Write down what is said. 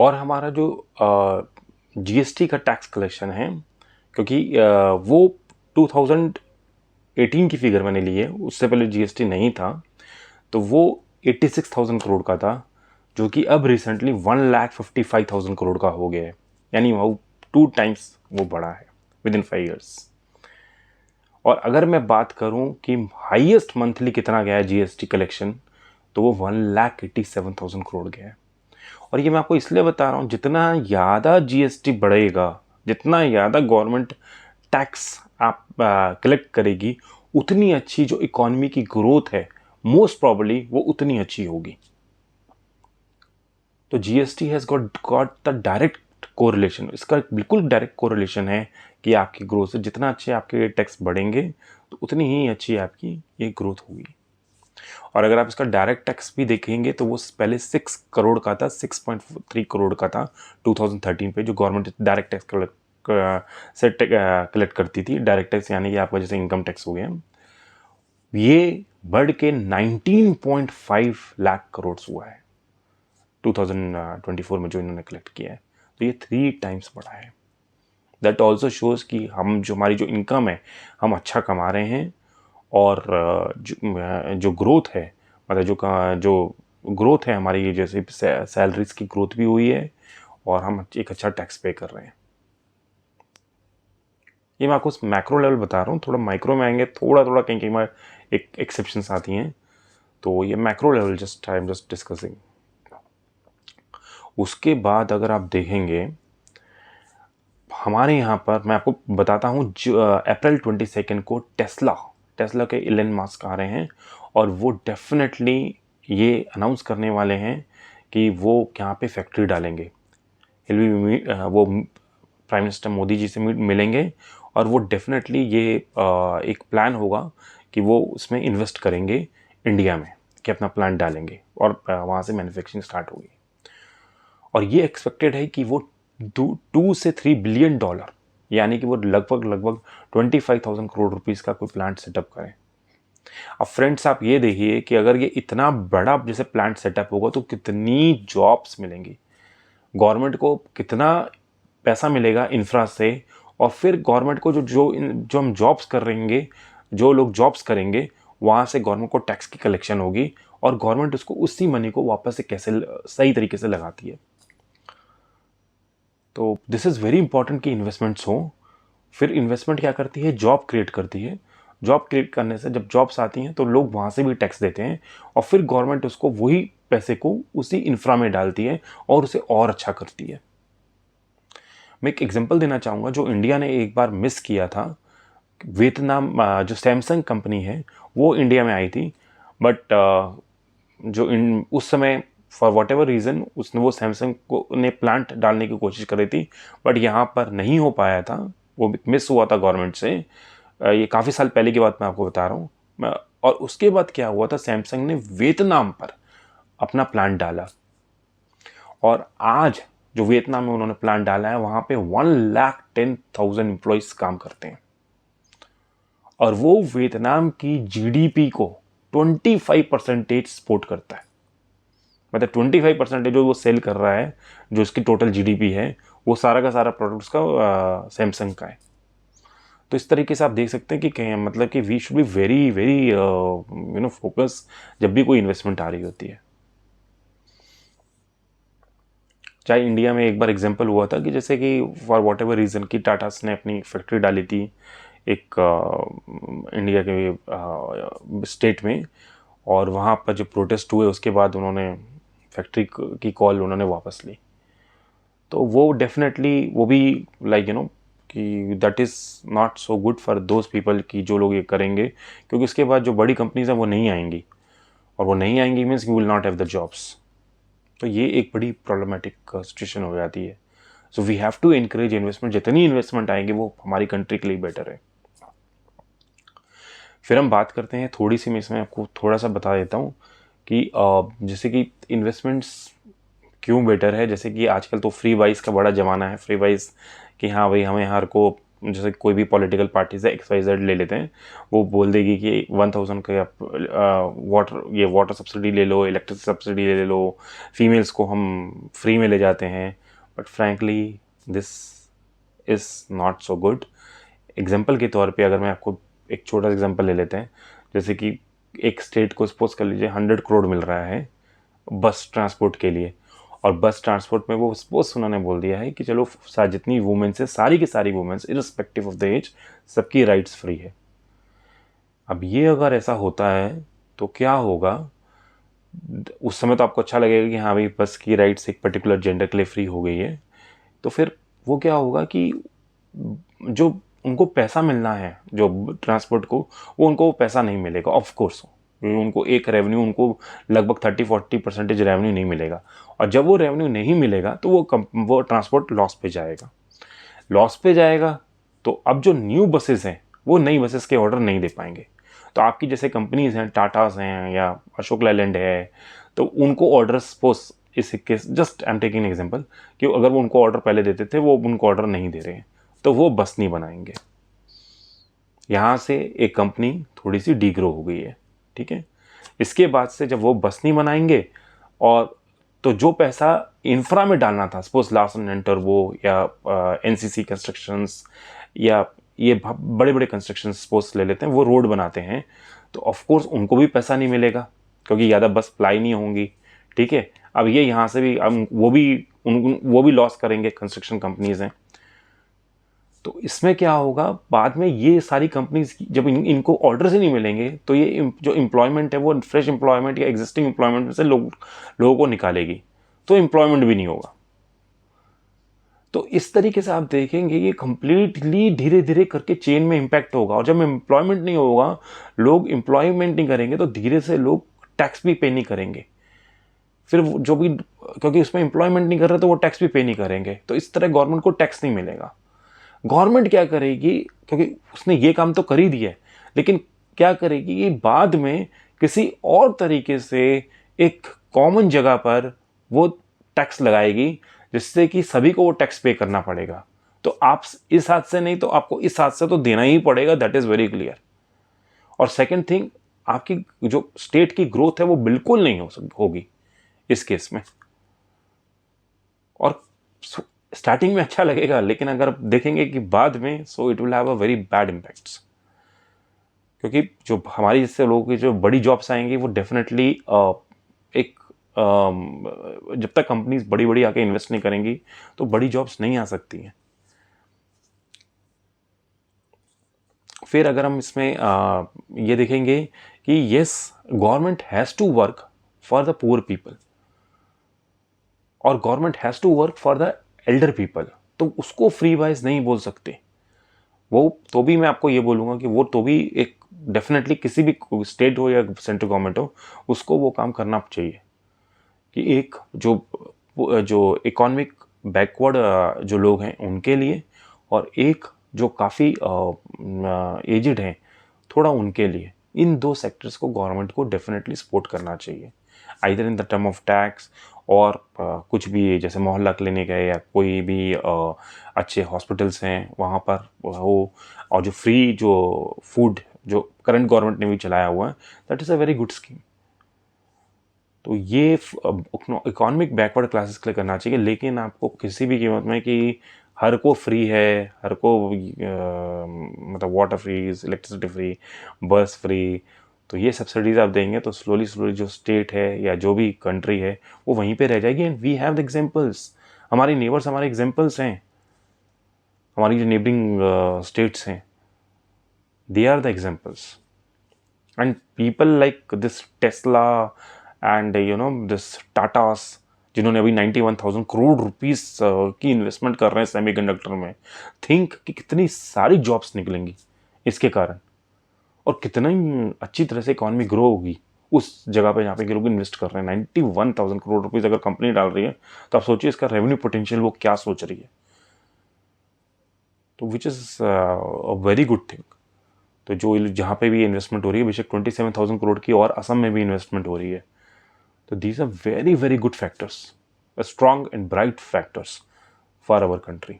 और हमारा जो जीएसटी का टैक्स कलेक्शन है, क्योंकि वो 2018 की फिगर मैंने ली है, उससे पहले जीएसटी नहीं था, तो वो 86,000 करोड़ का था, जो कि अब रिसेंटली 1,55,000 करोड़ का हो गया है। यानी वो 2 टाइम्स वो बढ़ा है विद इन 5 ईयर्स। और अगर मैं बात करूं कि हाईएस्ट मंथली कितना गया है जीएसटी कलेक्शन, तो वो 1,87,000 करोड़ गया है। और ये मैं आपको इसलिए बता रहा हूँ, जितना ज़्यादा जीएसटी बढ़ेगा, जितना ज़्यादा गवर्नमेंट टैक्स आप कलेक्ट करेगी, उतनी अच्छी जो इकोनॉमी की ग्रोथ है मोस्ट प्रॉबली वो उतनी अच्छी होगी। तो GST has got the direct correlation, इसका बिल्कुल डायरेक्ट कोरिलेशन है कि आपकी ग्रोथ से जितना अच्छे आपके टैक्स बढ़ेंगे तो उतनी ही अच्छी आपकी ये ग्रोथ होगी। और अगर आप इसका डायरेक्ट टैक्स भी देखेंगे तो वो पहले 6 करोड़ का था, 6.3 करोड़ का था 2013 पे, जो गवर्नमेंट डायरेक्ट टैक्स कलेक्ट करती थी। डायरेक्ट टैक्स यानी कि आपका जैसे इनकम टैक्स हो गया, ये बढ़ के 19.5 लाख करोड़ हुआ है 2024 में जो इन्होंने कलेक्ट किया है। तो ये 3 टाइम्स बढ़ा है। दैट ऑल्सो शोज़ कि हम जो हमारी जो इनकम है हम अच्छा कमा रहे हैं, और जो ग्रोथ है, मतलब जो ग्रोथ है हमारी, जैसे सैलरीज की ग्रोथ भी हुई है और हम एक अच्छा टैक्स पे कर रहे हैं। ये मैं आपको मैक्रो लेवल बता रहा हूँ, थोड़ा माइक्रो में आएंगे थोड़ा थोड़ा कहीं कहीं एक एक्सेप्शंस आती हैं। तो ये macro level just I am just discussing. उसके बाद अगर आप देखेंगे हमारे यहाँ पर, मैं आपको बताता हूँ, अप्रैल 22 को टेस्ला के इलन मस्क आ रहे हैं, और वो डेफिनेटली ये अनाउंस करने वाले हैं कि वो यहाँ पे फैक्ट्री डालेंगे। वो प्राइम मिनिस्टर मोदी जी से मिलेंगे, और वो डेफिनेटली ये एक प्लान होगा कि वो उसमें इन्वेस्ट करेंगे इंडिया में, कि अपना प्लांट डालेंगे और वहाँ से मैन्युफैक्चरिंग स्टार्ट होगी। और ये एक्सपेक्टेड है कि वो 2 से 3 बिलियन डॉलर, यानी कि वो लगभग 25,000 करोड़ रुपीस का कोई प्लांट सेटअप करें। अब फ्रेंड्स आप ये देखिए कि अगर ये इतना बड़ा जैसे प्लांट सेटअप होगा तो कितनी जॉब्स मिलेंगी, गवर्नमेंट को कितना पैसा मिलेगा इंफ्रा से, और फिर गवर्नमेंट को जो हम जॉब्स कर रहेंगे, जो लोग जॉब्स करेंगे, वहाँ से गवर्नमेंट को टैक्स की कलेक्शन होगी, और गवर्नमेंट उसको उसी मनी को वापस से कैसे सही तरीके से लगाती है। तो दिस इज़ वेरी इंपॉर्टेंट कि इन्वेस्टमेंट्स हो। फिर इन्वेस्टमेंट क्या करती है, जॉब क्रिएट करती है। जॉब क्रिएट करने से जब जॉब्स आती हैं तो लोग वहाँ से भी टैक्स देते हैं, और फिर गवर्नमेंट उसको वही पैसे को उसी इंफ्रा में डालती है और उसे और अच्छा करती है। मैं एक एग्जांपल देना चाहूँगा, जो इंडिया ने एक बार मिस किया था। वियतनाम, जो सैमसंग कंपनी है वो इंडिया में आई थी, बट उस समय फॉर वॉट एवर रीज़न उसने वो सैमसंग को ने प्लांट डालने की कोशिश करी थी, बट यहाँ पर नहीं हो पाया था, वो मिस हुआ था गवर्नमेंट से। ये काफ़ी साल पहले की बात मैं आपको बता रहा हूँ। और उसके बाद क्या हुआ था, सैमसंग ने वियतनाम पर अपना प्लांट डाला, और आज जो वियतनाम में उन्होंने प्लांट डाला है वहाँ पे 1,10,000 एम्प्लॉयज़ काम करते हैं, और वो वियतनाम की जीडीपी को 25% सपोर्ट करता है। मतलब 25% जो वो सेल कर रहा है, जो उसकी टोटल जीडीपी है, वो सारा का सारा प्रोडक्ट उसका सैमसंग का है। तो इस तरीके से आप देख सकते हैं कि मतलब कि we should be very very focus जब भी कोई इन्वेस्टमेंट आ रही होती है। चाहे इंडिया में एक बार एग्जांपल हुआ था कि जैसे कि फॉर वॉट एवर रीज़न की टाटास ने अपनी फैक्ट्री डाली थी एक इंडिया के स्टेट में, और वहाँ पर जो प्रोटेस्ट हुए उसके बाद उन्होंने फैक्ट्री की कॉल उन्होंने वापस ली। तो वो डेफिनेटली वो भी कि that is not so good for those people की जो लोग ये करेंगे, क्योंकि उसके बाद जो बड़ी कंपनीज हैं वो नहीं आएंगी, और वो नहीं आएंगी means you will not have the jobs. तो ये एक बड़ी प्रॉब्लमेटिक सिचुएशन हो जाती है। So we have to encourage investment, जितनी इन्वेस्टमेंट आएंगे वो हमारी कंट्री के लिए बेटर है। फिर हम बात करते हैं थोड़ी सी, मैं इसमें आपको थोड़ा सा बता देता हूँ कि जैसे कि इन्वेस्टमेंट्स क्यों बेटर है। जैसे कि आजकल तो फ्री वाइज का बड़ा ज़माना है, फ्री वाइज कि हाँ भाई हमें हर को जैसे कोई भी पॉलिटिकल पार्टी से XYZ ले लेते हैं, वो बोल देगी कि 1000 का वाटर सब्सिडी ले लो, इलेक्ट्रिसिटी सब्सिडी ले लो, फीमेल्स को हम फ्री में ले जाते हैं। But frankly this is not so good. Example के तौर पे अगर मैं आपको एक छोटा सा एग्जाम्पल ले लेते हैं, जैसे कि एक स्टेट को सपोज कर लीजिए 100 करोड़ मिल रहा है बस ट्रांसपोर्ट के लिए, और बस ट्रांसपोर्ट में वो सपोज उन्होंने बोल दिया है कि चलो जितनी वुमेन्स है, सारी की सारी women's irrespective of the age, सबकी राइट्स फ्री है। अब ये अगर ऐसा होता है तो क्या होगा? उस समय तो आपको अच्छा लगेगा कि हाँ भाई बस की राइट्स एक पर्टिकुलर जेंडर के लिए फ्री हो गई है, तो फिर वो क्या होगा कि जो उनको पैसा मिलना है जो ट्रांसपोर्ट को, वो उनको पैसा नहीं मिलेगा। ऑफ कोर्स उनको एक रेवेन्यू, उनको लगभग 30-40% रेवेन्यू नहीं मिलेगा, और जब वो रेवेन्यू नहीं मिलेगा तो वो ट्रांसपोर्ट लॉस पे जाएगा। तो अब जो न्यू बसेस हैं वो नई बसेस के ऑर्डर नहीं दे पाएंगे। तो आपकी जैसे कंपनीज हैं, टाटास हैं या अशोक लैलैंड है, तो उनको ऑर्डर सपोज इस case just I am taking example कि अगर वो उनको ऑर्डर पहले देते थे, वो उनको ऑर्डर नहीं दे रहे हैं, तो वो बस नहीं बनाएंगे। यहाँ से एक कंपनी थोड़ी सी डीग्रो हो गई है, ठीक है। इसके बाद से जब वो बस नहीं बनाएंगे, और तो जो पैसा इंफ्रा में डालना था, सपोज लार्सन एंड टर्बो या NCC कंस्ट्रक्शंस या ये बड़े बड़े कंस्ट्रक्शन सपोज ले लेते हैं, वो रोड बनाते हैं, तो ऑफ कोर्स उनको भी पैसा नहीं मिलेगा क्योंकि ज़्यादा बस फ्लाई नहीं होंगी, ठीक है। अब ये यहाँ से भी वो भी लॉस करेंगे, कंस्ट्रक्शन कंपनीज हैं। तो इसमें क्या होगा, बाद में ये सारी कंपनीज जब इनको ऑर्डर्स ही नहीं मिलेंगे, तो ये जो एम्प्लॉयमेंट है वो फ्रेश एम्प्लॉयमेंट या एग्जिस्टिंग एम्प्लॉयमेंट में से लोगों को निकालेगी, तो एम्प्लॉयमेंट भी नहीं होगा। तो इस तरीके से आप देखेंगे ये कंप्लीटली धीरे धीरे करके चेन में इम्पैक्ट होगा, और जब एम्प्लॉयमेंट नहीं होगा, लोग एम्प्लॉयमेंट नहीं करेंगे, तो धीरे से लोग टैक्स भी पे नहीं करेंगे। फिर जो भी, क्योंकि उसमें एम्प्लॉयमेंट नहीं कर रहे तो वो टैक्स भी पे नहीं करेंगे, तो इस तरह गवर्नमेंट को टैक्स नहीं मिलेगा। गवर्नमेंट क्या करेगी, क्योंकि उसने ये काम तो कर ही दिया है, लेकिन क्या करेगी कि बाद में किसी और तरीके से एक कॉमन जगह पर वो टैक्स लगाएगी, जिससे कि सभी को वो टैक्स पे करना पड़ेगा। तो आप इस हाथ से नहीं तो आपको इस हाथ से तो देना ही पड़ेगा, दैट इज वेरी क्लियर। और सेकंड थिंग, आपकी जो स्टेट की ग्रोथ है वो बिल्कुल नहीं होगी इस केस में। और स्टार्टिंग में अच्छा लगेगा, लेकिन अगर आप देखेंगे कि बाद में, so it will have a very bad impacts. क्योंकि जो हमारी जैसे लोगों की जो बड़ी जॉब्स आएंगी वो डेफिनेटली एक जब तक कंपनीज बड़ी बड़ी आके इन्वेस्ट नहीं करेंगी तो बड़ी जॉब्स नहीं आ सकती हैं। फिर अगर हम इसमें ये देखेंगे कि yes, government has to work for the poor people और government has to work for the elder people, तो उसको फ्री वाइज नहीं बोल सकते। वो तो भी मैं आपको ये बोलूँगा कि वो तो भी एक डेफिनेटली किसी भी स्टेट हो या सेंट्रल गवर्नमेंट हो, उसको वो काम करना चाहिए कि एक जो इकोनॉमिक बैकवर्ड जो लोग हैं उनके लिए, और एक जो काफ़ी एजिड हैं थोड़ा उनके लिए, इन दो सेक्टर्स को गवर्नमेंट को डेफिनेटली सपोर्ट करना चाहिए, either in the term of tax और कुछ भी जैसे मोहल्ला क्लिनिक है या कोई भी अच्छे हॉस्पिटल्स हैं वहाँ पर हो, और जो फ्री जो फूड जो करंट गवर्नमेंट ने भी चलाया हुआ है, that is a very good scheme. तो ये इकोनॉमिक बैकवर्ड क्लासेस के लिए करना चाहिए, लेकिन आपको किसी भी कीमत में कि हर को फ्री है, हर को मतलब वाटर फ्री, इलेक्ट्रिसिटी फ्री, बस फ्री, तो ये सब्सिडीज आप देंगे तो स्लोली स्लोली जो स्टेट है या जो भी कंट्री है वो वहीं पे रह जाएगी। And we have the examples, हमारी नेबर्स हमारे एग्जांपल्स हैं, हमारी जो नेबरिंग स्टेट्स हैं, they are the examples. And people like this Tesla and this Tatas, जिन्होंने अभी 91,000 करोड़ रुपीस की इन्वेस्टमेंट कर रहे हैं सेमीकंडक्टर में, थिंक कि कितनी सारी जॉब्स निकलेंगी इसके कारण, और कितना ही अच्छी तरह से इकॉनमी ग्रो होगी उस जगह पे जहाँ पे लोग इन्वेस्ट कर रहे हैं। 91,000 करोड़ रुपीज़ अगर कंपनी डाल रही है तो आप सोचिए इसका रेवेन्यू पोटेंशियल वो क्या सोच रही है, तो which is a very good thing. तो जो जहाँ पे भी इन्वेस्टमेंट हो रही है, बेशक 27,000 करोड़ की और असम में भी इन्वेस्टमेंट हो रही है, तो these are very very good factors, strong and bright factors for our country.